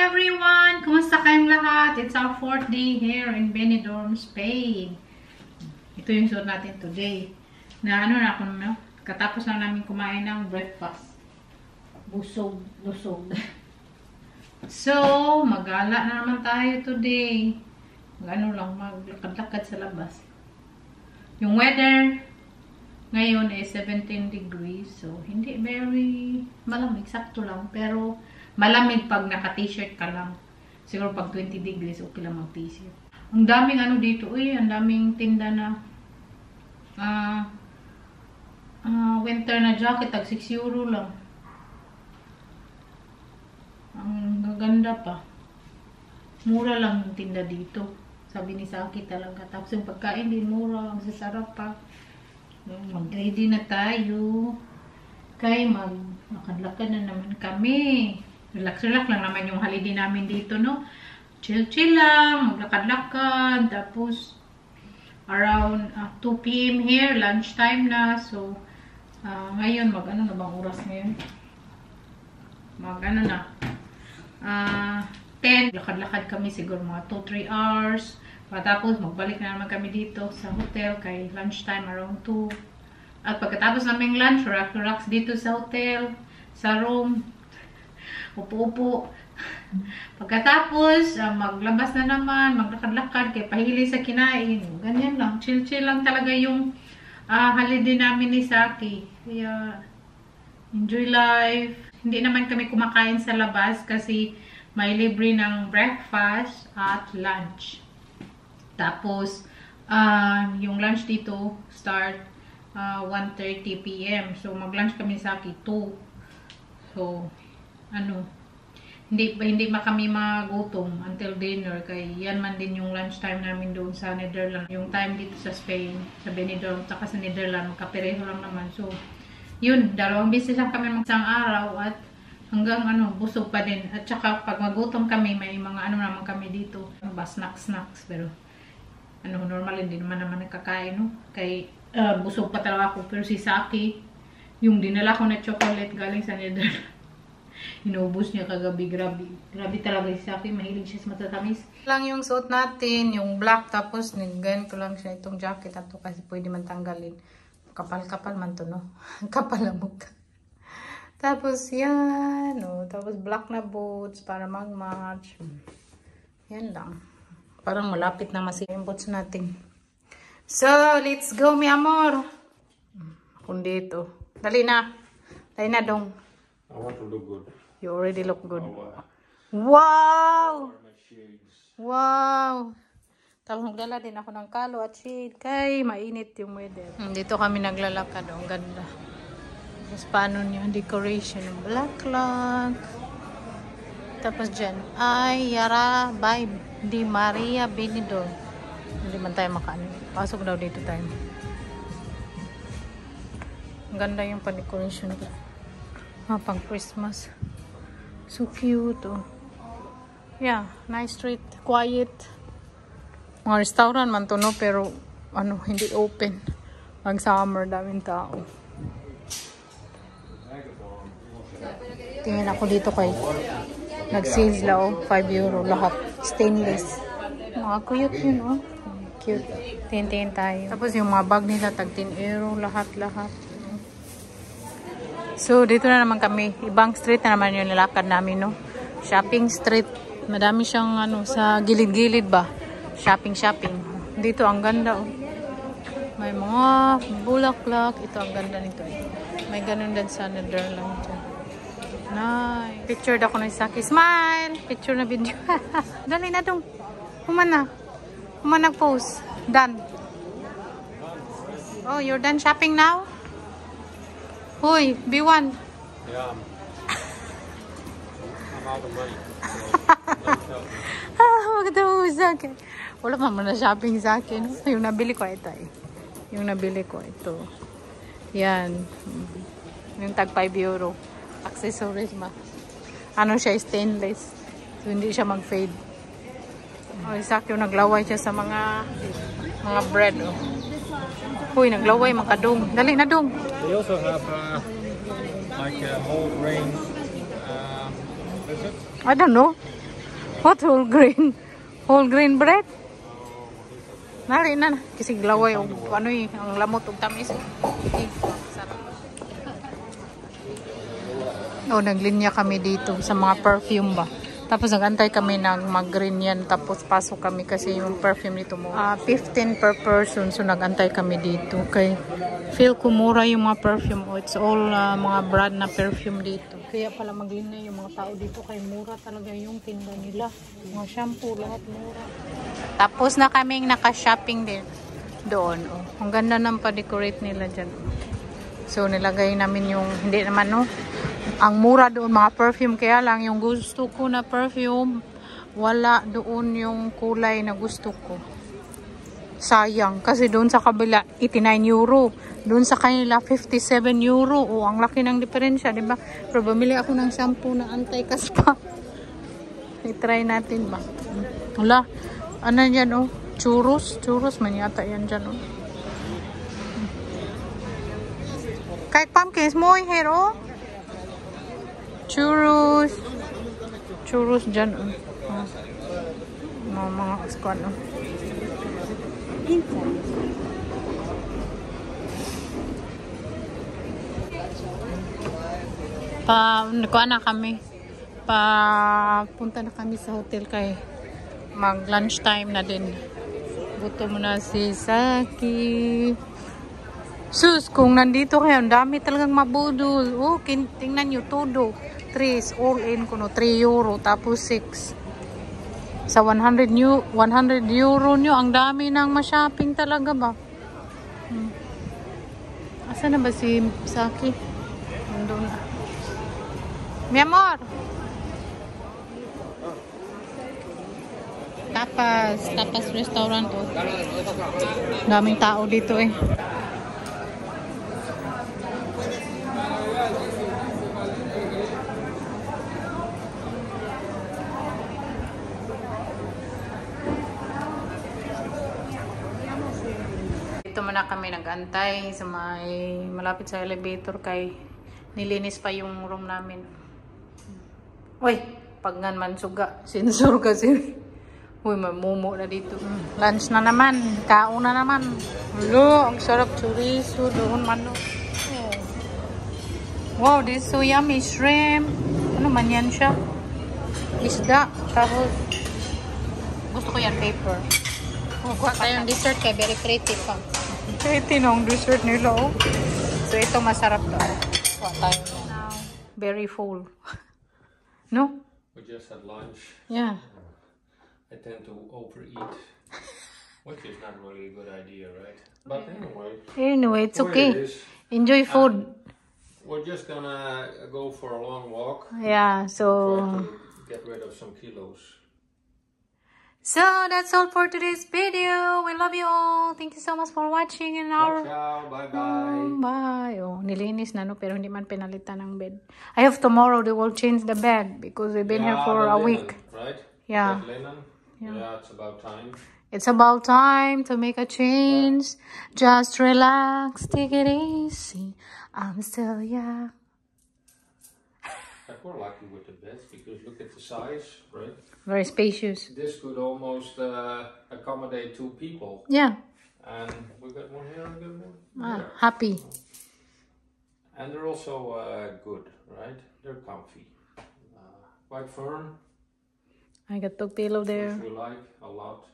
everyone! Kumusta kayong lahat? It's our 4th day here in Benidorm, Spain. Ito yung suot natin today. Na ano na ako no? Katapos lang namin kumain ng breakfast. Busog, lusog. So, mag-gala na naman tayo today. Mag-ano lang, maglakad-lakad sa labas. Yung weather ngayon is 17 degrees. So, hindi very malamig. Sakto lang. Pero, malamig pag naka-t-shirt ka lang. Siguro pag 20 degrees, okay lang mag-t-shirt. Ang daming ano dito. Uy, ang daming tinda na winter na jacket. Tag 6 euro lang. Ang gaganda pa. Mura lang yung tinda dito. Sabi ni Saki talaga. Tapos yung pagkain din mura. Ang sasarap pa. Mag-ready na tayo. Kaya maglakad-lakad na naman kami. Relax-relax lang naman yung holiday namin dito, no? Chill-chill lang. Maglakad-lakad. Tapos around 2 PM here. Lunchtime na. So, ngayon, mag-ano na bang oras ngayon? Mag-ano na? 10. Lakad-lakad kami siguro mga 2-3 hours. Tapos magbalik na naman kami dito sa hotel kay lunchtime around 2. At pagkatapos naming lunch, relax dito sa hotel, sa room. Upo-upo. Pagkatapos, maglabas na naman, maglakad-lakad kay pahili sa kinain. Ganyan lang. Chill-chill lang talaga yung holiday namin ni Saki. Kaya, enjoy life. Hindi naman kami kumakain sa labas kasi may libre ng breakfast at lunch. Tapos, yung lunch dito start 1:30 PM. So, mag-lunch kami sa Saki 2. So, ano, hindi pa kami magutom until dinner. Kaya yan man din yung lunch time namin doon sa Netherlands. Yung time dito sa Spain, sa Benidorm, saka sa Netherlands, magkapareho lang naman. So, yun, 2 beses lang kami isang araw at hanggang ano, busog pa din. At saka pag magutom kami, may mga ano naman kami dito. Ano ba, snacks. Pero, ano, normal hindi naman nakakain, no? Kay, busog pa talaga ako. Pero si Saki, yung dinala ko na chocolate galing sa Netherlands, inubos niya kagabi. Grabe talaga si Saki. Mahilig siya sa matatamis. Lang yung suot natin, yung black. Tapos, ganyan ko lang siya itong jacket na to kasi pwede man tanggalin. Kapal-kapal man to, no? Kapal ang mukha. Tapos, yan. No? Tapos, black na boots para mag-match. Yan lang. Parang malapit na masih yung boots natin. So, let's go, mi amor. Akong dito. Dali na. Dali na, dong. I want to look good. You already look good. Wow! Wow! Tapos nagdala din ako ng kalo at shade. Kay mainit yung weather. Dito kami naglalakad. Ang ganda. Tapos paano niyo? Decoration ng bulaklak. Tapos dyan ay Yara by Di Maria Benidorm. Hindi man tayo makaano. Pasok daw dito tayo. Ang ganda yung pan-decoration ko. Pang Christmas. So cute, oh. Yeah, nice street. Quiet. Mga restaurant man to, no? Pero, ano, hindi open. Pag summer, daming tao. Tingin ako dito kay nag-sales lao. 5 euro lahat. Stainless. Mga cute yun, oh. Cute. Tingin tayo. Tapos yung mga bag nila, tag 10 euro. Lahat. So, dito na naman kami. Ibang street na naman yung nilakad namin, no? Shopping street. Madami siyang, ano, sa gilid-gilid ba? Shopping. Dito, ang ganda, oh. May mga bulaklak. Ito, ang ganda nito, eh. May ganun din sa Netherlands. Nice. Pictured ako ng Saki. Smile! Picture na video. Dali na dong. Human nag-post. Done. Oh, you're done shopping now? Hoy, B1. Yeah. I'm out of money. Maganda mo sa akin. Wala pa man na shopping sa akin. Yung nabili ko ito, eh. Yung nabili ko ito. Yan. Yung tag 5 euro. Accessories ba? Ano siya, stainless. So, hindi siya mag-fade. Oh, Saki, naglaway siya sa mga bread, oh. Uy, naglaway, makadong. Dali na, dong. They also have like whole grain. I don't know. What whole grain? Whole grain bread? Nari na. Kasi glaway o ano eh. Ang lamot o tamis. Okay. Sarap. Naglinya kami dito sa mga perfume ba. Tapos nagantay kami mag-green yan. Tapos pasok kami kasi yung perfume dito mo. 15 per person. So nagantay kami dito. Okay. Feel ko mura yung mga perfume. It's all mga brand na perfume dito. Kaya pala maglinya yung mga tao dito. Kaya mura talaga yung tinda nila. Mga shampoo, lahat mura. Tapos na kaming naka-shopping din doon. Oh. Ang ganda ng pa-decorate nila dyan. So nilagay namin yung, hindi naman no. Ang mura doon mga perfume, kaya lang yung gusto ko na perfume, wala doon yung kulay na gusto ko. Sayang, kasi doon sa kabila, 89 euro. Doon sa kanila, 57 euro. O, ang laki ng diferensya, di ba? Pero bumili ako ng shampoo na anti-kaspa. I-try natin ba? Wala, ano yan oh? Churros? Churros man yata yan dyan oh. Kahit pumpkins mo here oh. Churros. Churros dyan. Mga squad. Nakuha na kami. Punta na kami sa hotel kay mag lunch time na din. Gutom na si Saki. Sus, kung nandito kayo, ang dami talagang mabudol. Oh, tingnan nyo, todo. 3 all in kuno 3 euro tapos 6 sa 100 euro nyo, ang dami nang ma-shopping talaga ba. Asa na ba si Saki? Nandun na. Mi amor, tapas restaurant oh. Daming tao dito eh. Dito muna kami nag-antay sa malapit sa elevator kay nilinis pa yung room namin. Uy, pag nga man suga, sensor kasi. Uy, mamumo na dito. Lunch na naman, kaon na naman. Hello, ang sarap chorizo doon manok. Oh. Wow, this is so yummy. Shrimp. Ano man yan siya? Isda. Tapos, gusto ko yan, paper. Oh, kuha tayong dessert kay very creative pa. Creative ng dessert nila, oh. So, ito masarap to. Kuha tayo now. Very full. No? We just had lunch. Yeah. I tend to overeat, which is not really a good idea, right? But anyway, it's okay. Enjoy food. We're just gonna go for a long walk. Yeah, so try to get rid of some kilos. So that's all for today's video. We love you all. Thank you so much for watching in our Ciao, bye bye. bye. Oh, nilinis na no, pero hindi man pinalitan ng bed. I have tomorrow they will change the bed because we've been here for a week. Right? Yeah. That linen. Yeah, it's about time. It's about time to make a change. Just relax, take it easy. I'm still young. But we're lucky with the beds because look at the size, right? Very spacious. This could almost accommodate 2 people. Yeah. And we got one here and got one here. Happy. And they're also good, right? They're comfy. Quite firm. I got the pillow there. Which we like a lot.